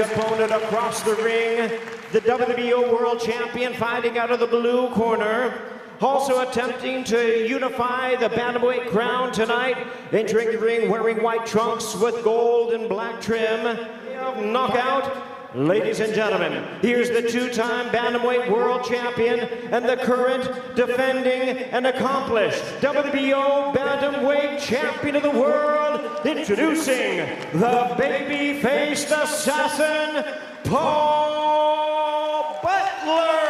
opponent across the ring, the WBO World Champion fighting out of the blue corner. Also attempting to unify the Bantamweight crown tonight, entering the ring wearing white trunks with gold and black trim. Knockout. Ladies and gentlemen, here's the two-time Bantamweight World Champion and the current defending and accomplished WBO Bantamweight Champion of the World, introducing the baby-faced assassin, Paul Butler.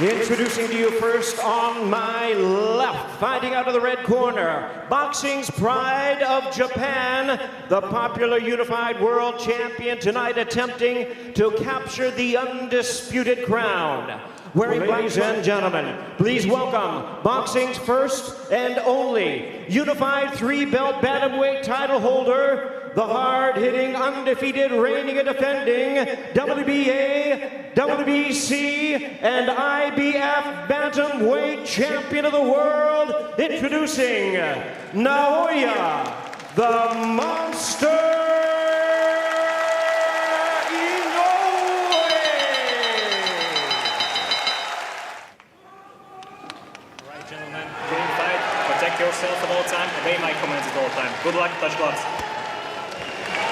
Introducing to you first on my left, fighting out of the red corner, boxing's pride of Japan, the popular unified world champion tonight attempting to capture the undisputed crown. Ladies and gentlemen, please welcome boxing's first and only unified three-belt bantamweight title holder, the hard-hitting, undefeated, reigning and defending WBA, WBC, and IBF Bantamweight Champion of the World, introducing Naoya, the Monster Inoue. All right, gentlemen, green fight, protect yourself at all time, obey my commands at all time. Good luck, touch gloves.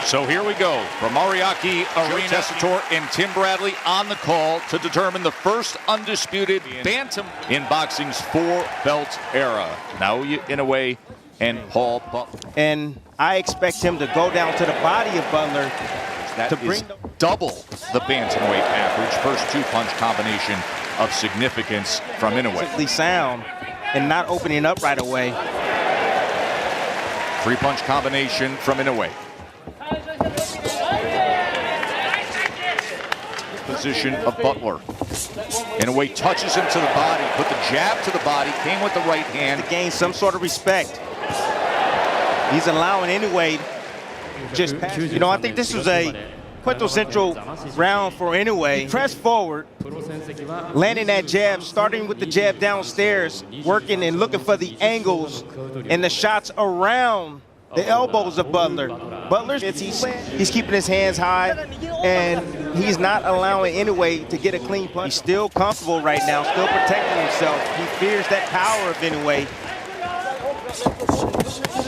So here we go from Ariake Arena. Tessitore and Tim Bradley on the call to determine the first undisputed bantam in boxing's four-belt era. Naoya Inoue and Paul Butler. And I expect him to go down to the body of Butler. That is double the bantamweight average. First two-punch combination of significance from Inoue. Sound and not opening up right away. Three-punch combination from Inoue. Position of Butler. Inoue touches him to the body, put the jab to the body, came with the right hand. To gain some sort of respect. He's allowing Inoue just, you know, I think this was a quintessential round for Inoue. He pressed forward, landing that jab, starting with the jab downstairs, working and looking for the angles and the shots around the elbows of Butler. Butler's he's keeping his hands high, and he's not allowing Inoue to get a clean punch. He's still comfortable right now, still protecting himself. He fears that power of Inoue.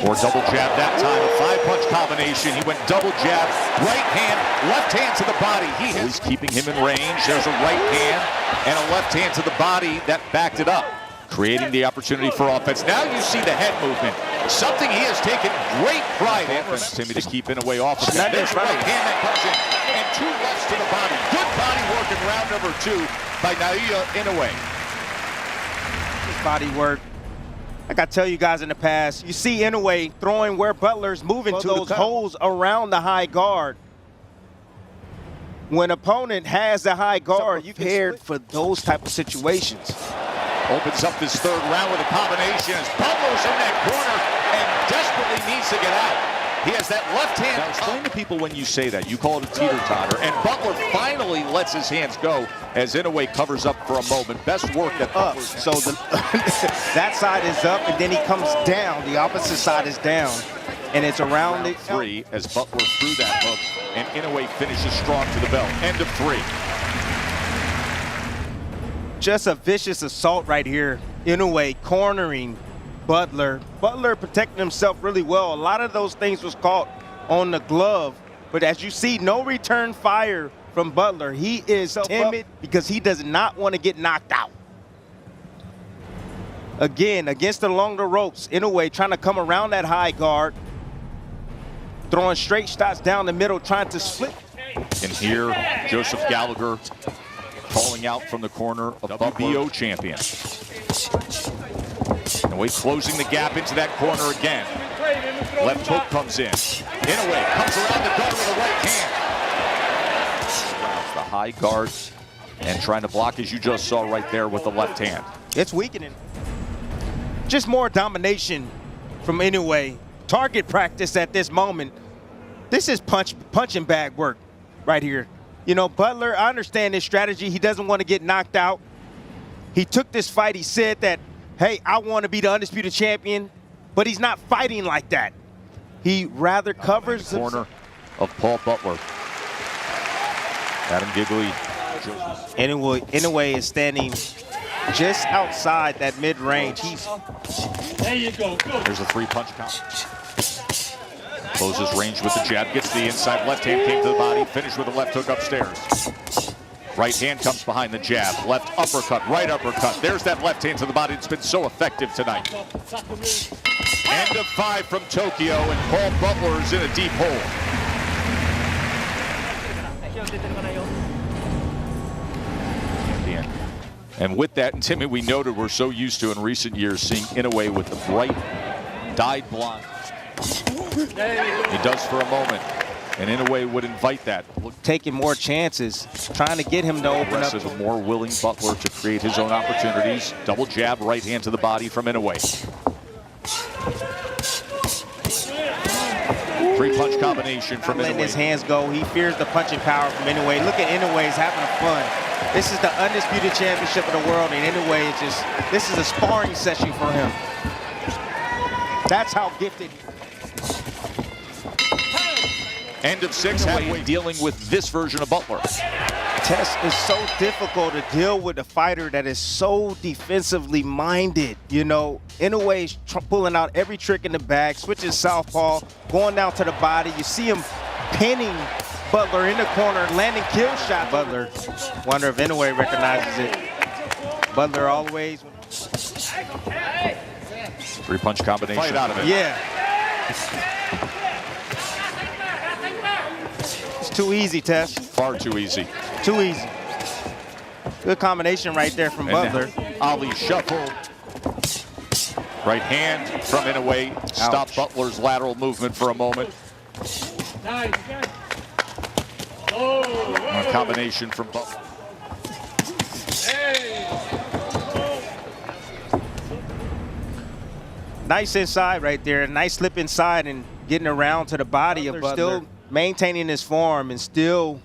Or double jab that time, a five-punch combination. He went double jab, right hand, left hand to the body. He's keeping him in range. There's a right hand and a left hand to the body that backed it up, creating the opportunity for offense. Now you see the head movement, something he has taken great pride in. Timmy to keep Inoue off of him. There's right hand that comes in, and two lefts to the body. Good body work in round number two by Naoya Inoue. Body work. Like I tell you guys in the past, you see Inoue throwing where Butler's moving to those holes around the high guard. When opponent has the high guard, you prepared for those type of situations. Opens up this third round with a combination as Butler's in that corner and desperately needs to get out. He has that left hand. Now explain to people when you say that. You call it a teeter-totter. And Butler finally lets his hands go as Inoue covers up for a moment. Best work that Butler. So that side is up, and then he comes down. The opposite side is down. And it's around the three as Butler threw that hook. And Inoue finishes strong to the bell. End of three. Just a vicious assault right here. Inoue cornering Butler. Butler protecting himself really well. A lot of those things was caught on the glove. But as you see, no return fire from Butler. He is timid because he does not want to get knocked out. Again, against along the ropes, Inoue trying to come around that high guard. Throwing straight shots down the middle, trying to split. And here, Joseph Gallagher calling out from the corner of WBO champion. Inoue closing the gap into that corner again. Left hook comes in. Inoue comes around the guard with a right hand. Surrounds the high guard and trying to block, as you just saw right there, with the left hand. It's weakening. Just more domination from Inoue. Target practice at this moment. This is punching bag work right here. You know, Butler, I understand his strategy. He doesn't want to get knocked out. He took this fight. He said that, hey, I want to be the undisputed champion, but he's not fighting like that. he rather covers the corner of Paul Butler. Adam Gigley. Inoue is standing just outside that mid-range. There you go. There's a 3-punch count. Closes range with the jab, gets the inside. Left hand came to the body, finished with a left hook upstairs. Right hand comes behind the jab. Left uppercut, right uppercut. There's that left hand to the body. It's been so effective tonight. End of 5 from Tokyo, and Paul Butler is in a deep hole. And with that, and Timmy, we noted we're so used to in recent years seeing Inoue with the bright dyed blonde. He does for a moment, and Inoue would invite that. Taking more chances, trying to get him to open up. A more willing Butler to create his own opportunities. Double jab, right hand to the body from Inoue. 3-punch combination from Inoue. Letting his hands go. He fears the punching power from Inoue. Look at Inoue, he's having fun. This is the Undisputed Championship of the world, and Inoue is just, this is a sparring session for him. That's how gifted. End of 6, halfway dealing with this version of Butler. Tess, is so difficult to deal with a fighter that is so defensively minded. You know, Inoue is pulling out every trick in the bag, switching southpaw, going down to the body. You see him pinning Butler in the corner, landing kill shot. Butler, wonder if Inoue recognizes it. Butler always. 3-punch combination. Fight out of it. Yeah. It's too easy, Tess. Far too easy. Too easy. Good combination right there from Butler. Ali shuffle. Right hand from Inoue. Stop Butler's lateral movement for a moment. A combination from Butler. Nice inside right there. Nice slip inside and getting around to the body of Butler. Still maintaining his form and still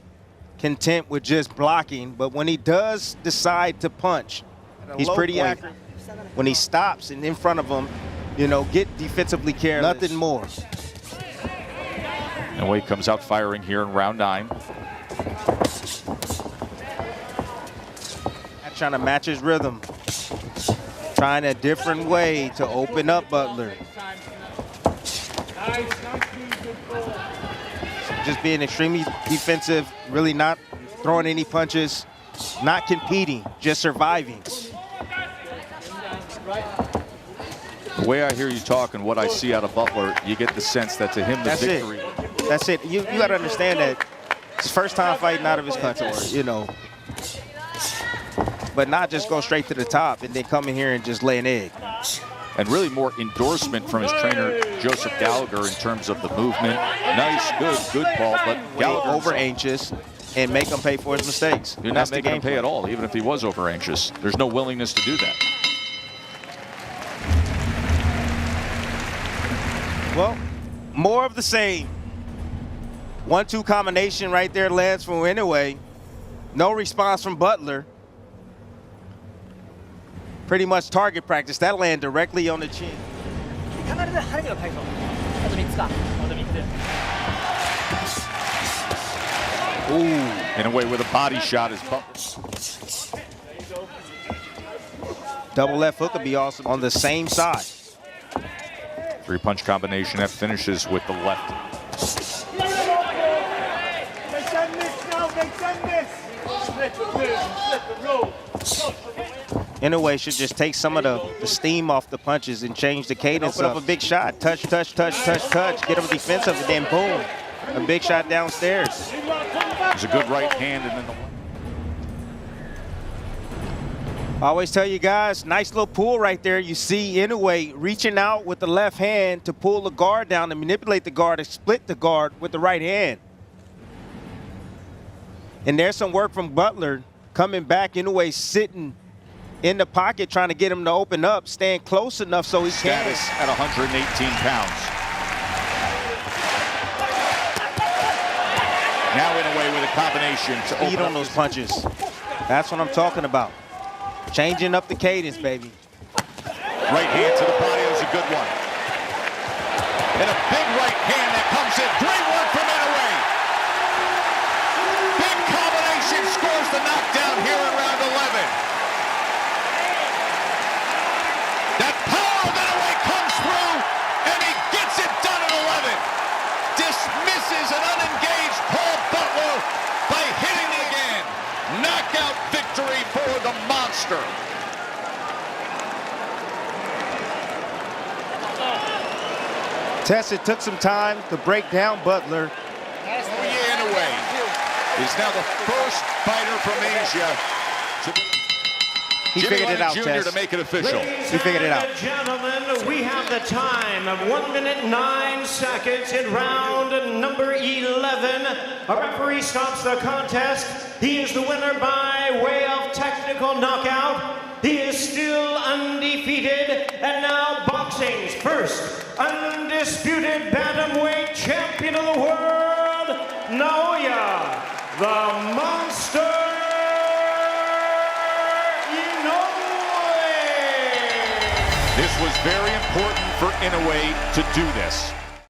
content with just blocking. But when he does decide to punch, he's pretty accurate. When he stops and in front of him, you know, get defensively careless. Nothing more. Inoue comes out firing here in round 9. Trying to match his rhythm. Trying a different way to open up Butler. Just being extremely defensive, really not throwing any punches, not competing, just surviving. The way I hear you talk and what I see out of Butler, you get the sense that to him the victory. That's it. You got to understand that it's first time fighting out of his country, you know. But not just go straight to the top and then come in here and just lay an egg. And really more endorsement from his trainer, Joseph Gallagher, in terms of the movement. Nice, good, Paul, but Gallagher over anxious and make him pay for his mistakes. You're not making him pay at all, even if he was over anxious. There's no willingness to do that. Well, more of the same. 1-2 combination right there lands from Inoue. No response from Butler. Pretty much target practice. That land directly on the chin. Ooh. Inoue with a body shot is Butler. Double left hook would be awesome on the same side. 3-punch combination that finishes with the left. Inoue should just take some of the steam off the punches and change the cadence up. A big shot. Touch, touch, touch, touch, touch. Get him defensive and then boom. A big shot downstairs. There's a good right hand and then the I always tell you guys, nice little pull right there. You see Inoue reaching out with the left hand to pull the guard down and manipulate the guard and split the guard with the right hand. And there's some work from Butler coming back. Inoue sitting in the pocket trying to get him to open up, staying close enough so he can. Status at 118 pounds. Now Inoue with a combination to Speed on those punches. That's what I'm talking about. Changing up the cadence, baby. Right hand to the body is a good one. And a big right hand that comes in. Great work from Inoue. Big combination scores the knockdown here in round 11. That power of Inoue comes through, and he gets it done at 11. Dismisses an unengaged Paul Butler by hitting the again. Knockout victory for the monster. Tess, it took some time to break down Butler. Naoya Inoue is now the first fighter from Asia to He Jimmy figured it out, Jr. Tess. to make it official. He figured it out. Ladies and gentlemen, we have the time of 1 minute 9 seconds in round number 11. A referee stops the contest. He is the winner by way of technical knockout. He is still undefeated. And now boxing's first undisputed bantamweight champion of the world, Naoya, the Monster Inoue. This was very important for Inoue to do this.